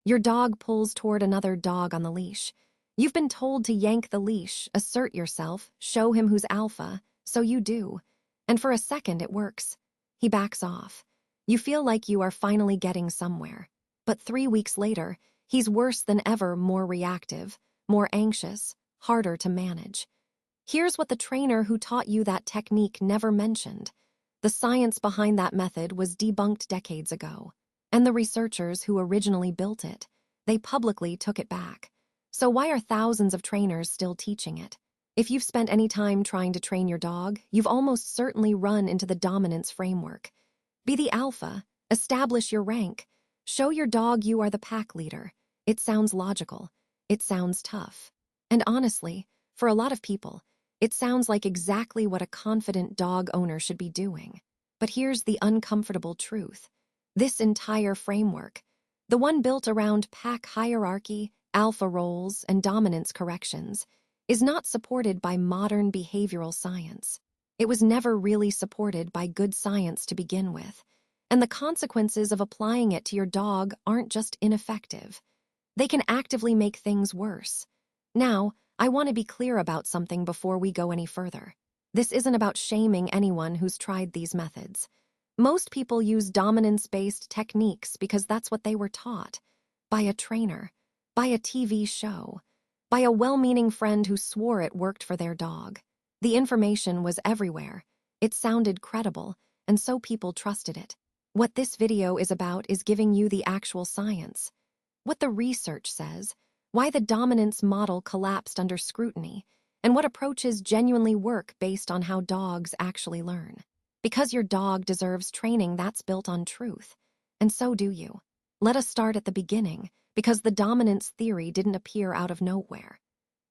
Your dog pulls toward another dog on the leash. You've been told to yank the leash, assert yourself, show him who's alpha, so you do. And for a second, it works. He backs off. You feel like you are finally getting somewhere. But 3 weeks later, he's worse than ever, more reactive, more anxious, harder to manage. Here's what the trainer who taught you that technique never mentioned. The science behind that method was debunked decades ago. And the researchers who originally built it, they publicly took it back. So why are thousands of trainers still teaching it? If you've spent any time trying to train your dog, you've almost certainly run into the dominance framework. Be the alpha, establish your rank, show your dog you are the pack leader. It sounds logical. It sounds tough. And honestly, for a lot of people, it sounds like exactly what a confident dog owner should be doing. But here's the uncomfortable truth. This entire framework, the one built around pack hierarchy, alpha roles, and dominance corrections, is not supported by modern behavioral science. It was never really supported by good science to begin with, and the consequences of applying it to your dog aren't just ineffective. They can actively make things worse. Now, I want to be clear about something before we go any further. This isn't about shaming anyone who's tried these methods. Most people use dominance-based techniques because that's what they were taught. By a trainer, by a TV show, by a well-meaning friend who swore it worked for their dog. The information was everywhere. It sounded credible, and so people trusted it. What this video is about is giving you the actual science. What the research says, why the dominance model collapsed under scrutiny, and what approaches genuinely work based on how dogs actually learn. Because your dog deserves training that's built on truth. And so do you. Let us start at the beginning, because the dominance theory didn't appear out of nowhere.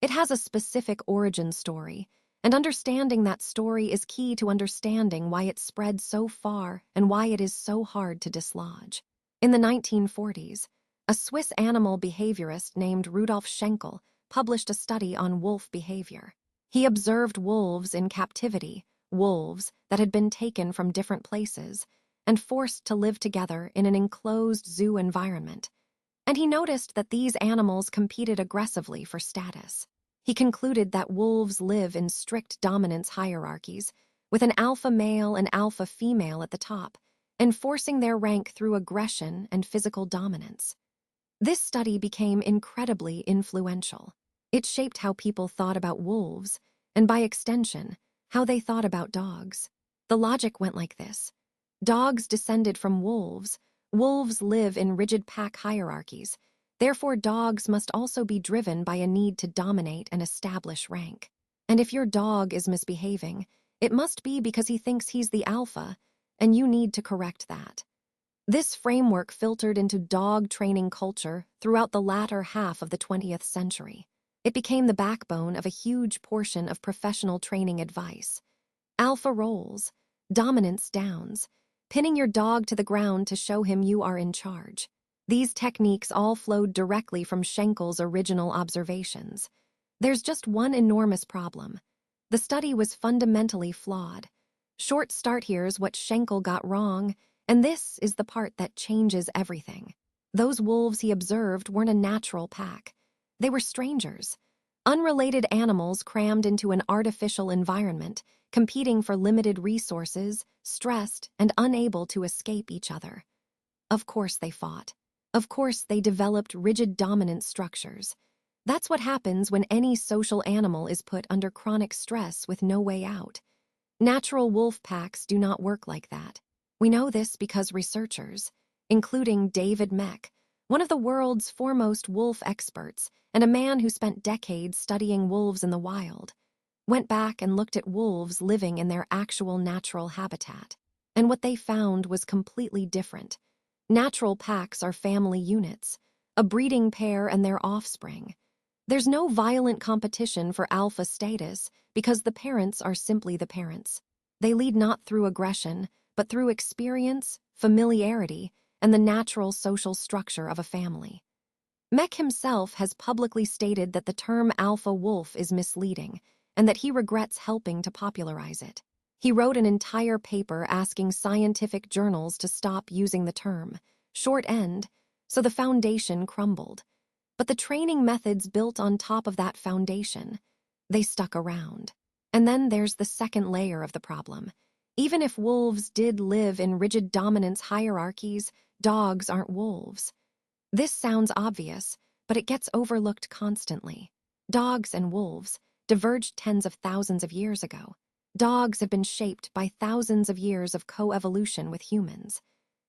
It has a specific origin story, and understanding that story is key to understanding why it spread so far and why it is so hard to dislodge. In the 1940s, a Swiss animal behaviorist named Rudolf Schenkel published a study on wolf behavior. He observed wolves in captivity, wolves that had been taken from different places and forced to live together in an enclosed zoo environment. And he noticed that these animals competed aggressively for status. He concluded that wolves live in strict dominance hierarchies, with an alpha male and alpha female at the top, enforcing their rank through aggression and physical dominance. This study became incredibly influential. It shaped how people thought about wolves, and by extension, how they thought about dogs. The logic went like this. Dogs descended from wolves. Wolves live in rigid pack hierarchies. Therefore, dogs must also be driven by a need to dominate and establish rank. And if your dog is misbehaving, it must be because he thinks he's the alpha, and you need to correct that. This framework filtered into dog training culture throughout the latter half of the 20th century. It became the backbone of a huge portion of professional training advice. Alpha roles, dominance downs, pinning your dog to the ground to show him you are in charge. These techniques all flowed directly from Schenkel's original observations. There's just one enormous problem. The study was fundamentally flawed. Short start here's what Schenkel got wrong, and this is the part that changes everything. Those wolves he observed weren't a natural pack. They were strangers, unrelated animals crammed into an artificial environment, competing for limited resources, stressed, and unable to escape each other. Of course they fought. Of course they developed rigid dominance structures. That's what happens when any social animal is put under chronic stress with no way out. Natural wolf packs do not work like that. We know this because researchers, including David Meck, one of the world's foremost wolf experts and a man who spent decades studying wolves in the wild, went back and looked at wolves living in their actual natural habitat. And what they found was completely different. Natural packs are family units, a breeding pair and their offspring. There's no violent competition for alpha status because the parents are simply the parents. They lead not through aggression, but through experience, familiarity, and the natural social structure of a family. Meck himself has publicly stated that the term alpha wolf is misleading and that he regrets helping to popularize it. He wrote an entire paper asking scientific journals to stop using the term. Short end, so the foundation crumbled. But the training methods built on top of that foundation, they stuck around. And then there's the second layer of the problem. Even if wolves did live in rigid dominance hierarchies, dogs aren't wolves. This sounds obvious, but it gets overlooked constantly. Dogs and wolves diverged tens of thousands of years ago. Dogs have been shaped by thousands of years of coevolution with humans.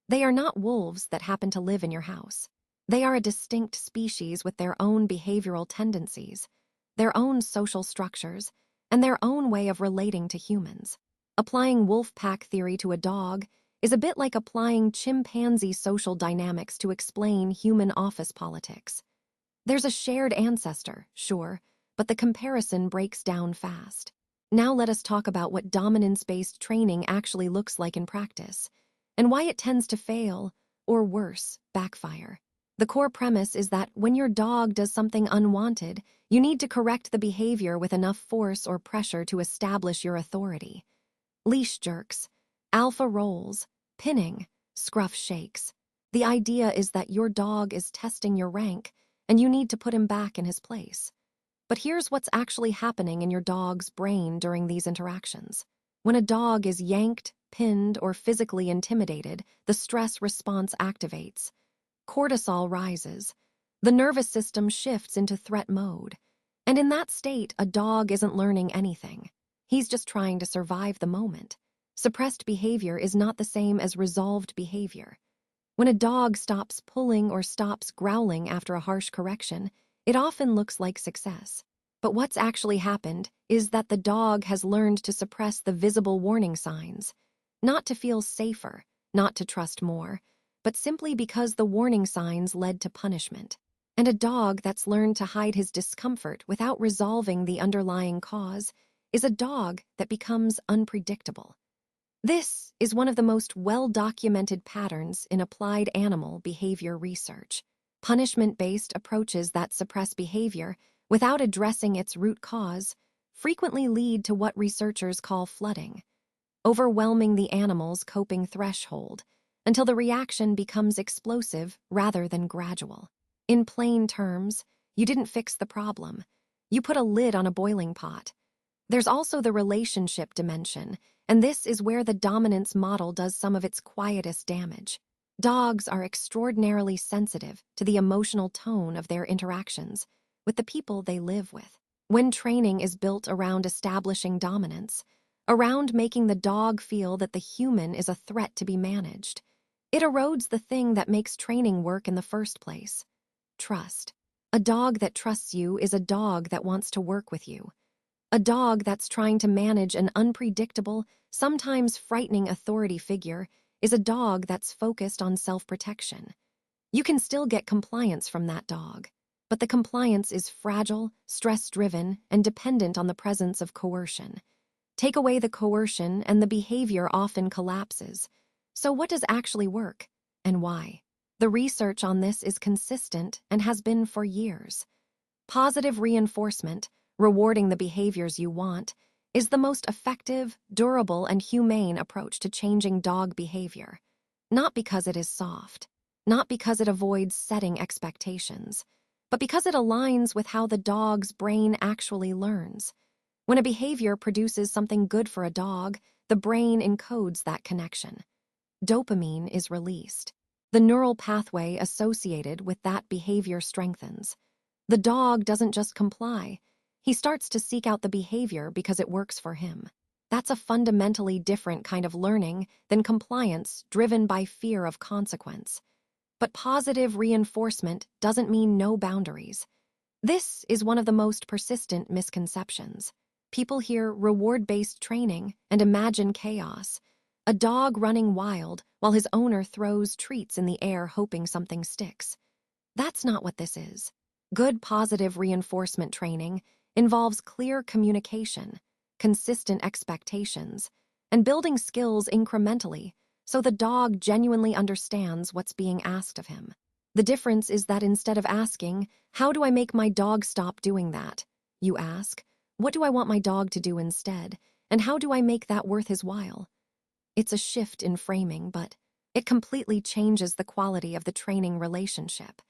They are not wolves that happen to live in your house. They are a distinct species with their own behavioral tendencies, their own social structures, and their own way of relating to humans. Applying wolf pack theory to a dog is a bit like applying chimpanzee social dynamics to explain human office politics. There's a shared ancestor, sure, but the comparison breaks down fast. Now let us talk about what dominance-based training actually looks like in practice, and why it tends to fail, or worse, backfire. The core premise is that when your dog does something unwanted, you need to correct the behavior with enough force or pressure to establish your authority. Leash jerks, alpha rolls, pinning, scruff shakes. The idea is that your dog is testing your rank, and you need to put him back in his place. But here's what's actually happening in your dog's brain during these interactions. When a dog is yanked, pinned, or physically intimidated, the stress response activates. Cortisol rises. The nervous system shifts into threat mode. And in that state, a dog isn't learning anything. He's just trying to survive the moment. Suppressed behavior is not the same as resolved behavior. When a dog stops pulling or stops growling after a harsh correction, it often looks like success. But what's actually happened is that the dog has learned to suppress the visible warning signs, not to feel safer, not to trust more, but simply because the warning signs led to punishment. And a dog that's learned to hide his discomfort without resolving the underlying cause is a dog that becomes unpredictable. This is one of the most well-documented patterns in applied animal behavior research. Punishment-based approaches that suppress behavior without addressing its root cause frequently lead to what researchers call flooding, overwhelming the animal's coping threshold until the reaction becomes explosive rather than gradual. In plain terms, you didn't fix the problem. You put a lid on a boiling pot. There's also the relationship dimension, and this is where the dominance model does some of its quietest damage. Dogs are extraordinarily sensitive to the emotional tone of their interactions with the people they live with. When training is built around establishing dominance, around making the dog feel that the human is a threat to be managed, it erodes the thing that makes training work in the first place: trust. A dog that trusts you is a dog that wants to work with you. A dog that's trying to manage an unpredictable, sometimes frightening authority figure is a dog that's focused on self-protection. You can still get compliance from that dog, but the compliance is fragile, stress-driven, and dependent on the presence of coercion. Take away the coercion, and the behavior often collapses. So what does actually work, and why? The research on this is consistent and has been for years. Positive reinforcement, rewarding the behaviors you want, is the most effective, durable, and humane approach to changing dog behavior. Not because it is soft, not because it avoids setting expectations, but because it aligns with how the dog's brain actually learns. When a behavior produces something good for a dog, the brain encodes that connection. Dopamine is released. The neural pathway associated with that behavior strengthens. The dog doesn't just comply. He starts to seek out the behavior because it works for him. That's a fundamentally different kind of learning than compliance driven by fear of consequence. But positive reinforcement doesn't mean no boundaries. This is one of the most persistent misconceptions. People hear reward-based training and imagine chaos. A dog running wild while his owner throws treats in the air hoping something sticks. That's not what this is. Good positive reinforcement training involves clear communication, consistent expectations, and building skills incrementally so the dog genuinely understands what's being asked of him. The difference is that instead of asking, "How do I make my dog stop doing that?" you ask, "What do I want my dog to do instead, and how do I make that worth his while?" It's a shift in framing, but It completely changes the quality of the training relationship.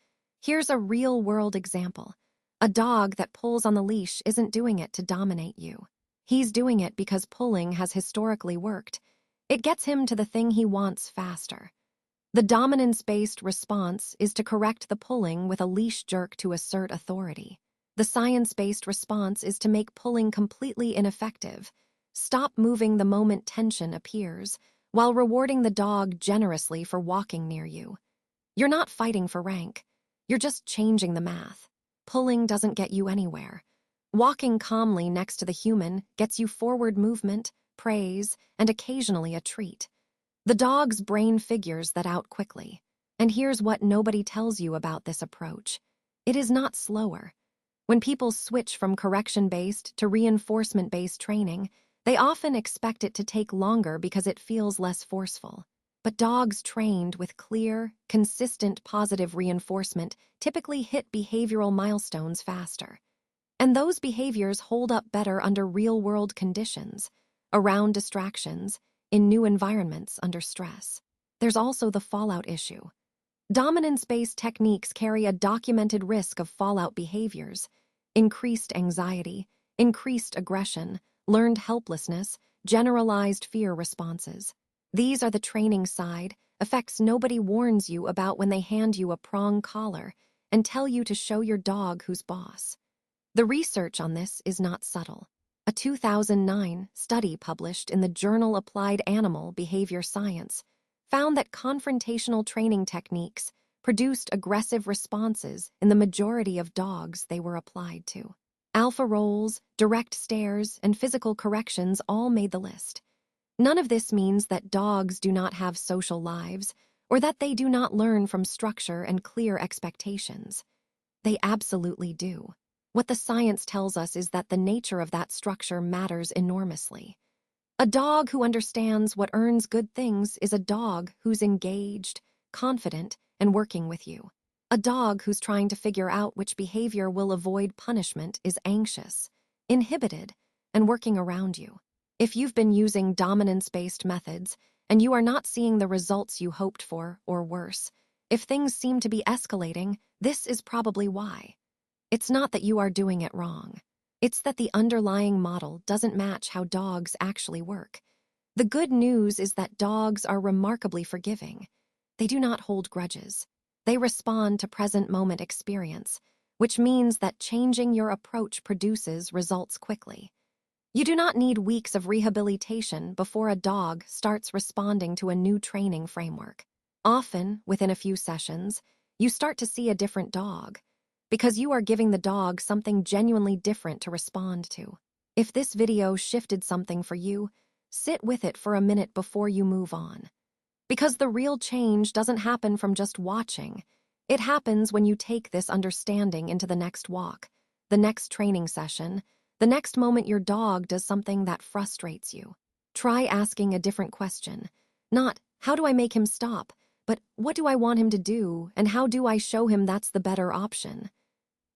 Here's a real-world example. A dog that pulls on the leash isn't doing it to dominate you. He's doing it because pulling has historically worked. It gets him to the thing he wants faster. The dominance-based response is to correct the pulling with a leash jerk to assert authority. The science-based response is to make pulling completely ineffective. Stop moving the moment tension appears, while rewarding the dog generously for walking near you. You're not fighting for rank. You're just changing the math. Pulling doesn't get you anywhere. Walking calmly next to the human gets you forward movement, praise, and occasionally a treat. The dog's brain figures that out quickly. And here's what nobody tells you about this approach. It is not slower. When people switch from correction-based to reinforcement-based training, they often expect it to take longer because it feels less forceful. But dogs trained with clear, consistent positive reinforcement typically hit behavioral milestones faster. And those behaviors hold up better under real-world conditions, around distractions, in new environments under stress. There's also the fallout issue. Dominance-based techniques carry a documented risk of fallout behaviors, increased anxiety, increased aggression, learned helplessness, generalized fear responses. These are the training side, effects nobody warns you about when they hand you a prong collar and tell you to show your dog who's boss. The research on this is not subtle. A 2009 study published in the journal Applied Animal Behavior Science found that confrontational training techniques produced aggressive responses in the majority of dogs they were applied to. Alpha rolls, direct stares, and physical corrections all made the list. None of this means that dogs do not have social lives or that they do not learn from structure and clear expectations. They absolutely do. What the science tells us is that the nature of that structure matters enormously. A dog who understands what earns good things is a dog who's engaged, confident, and working with you. A dog who's trying to figure out which behavior will avoid punishment is anxious, inhibited, and working around you. If you've been using dominance-based methods and you are not seeing the results you hoped for, or worse, if things seem to be escalating, this is probably why. It's not that you are doing it wrong. It's that the underlying model doesn't match how dogs actually work. The good news is that dogs are remarkably forgiving. They do not hold grudges. They respond to present moment experience, which means that changing your approach produces results quickly. You do not need weeks of rehabilitation before a dog starts responding to a new training framework. Often, within a few sessions, you start to see a different dog, because you are giving the dog something genuinely different to respond to. If this video shifted something for you, sit with it for a minute before you move on. Because the real change doesn't happen from just watching. It happens when you take this understanding into the next walk, the next training session, the next moment your dog does something that frustrates you. Try asking a different question. Not, how do I make him stop? But what do I want him to do, and how do I show him that's the better option?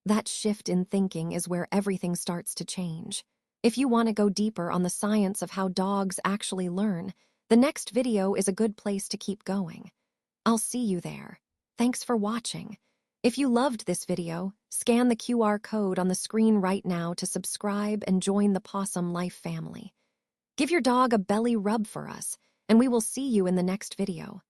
That shift in thinking is where everything starts to change. If you want to go deeper on the science of how dogs actually learn, the next video is a good place to keep going. I'll see you there. Thanks for watching. If you loved this video, scan the QR code on the screen right now to subscribe and join the Pawsome Life family. Give your dog a belly rub for us, and we will see you in the next video.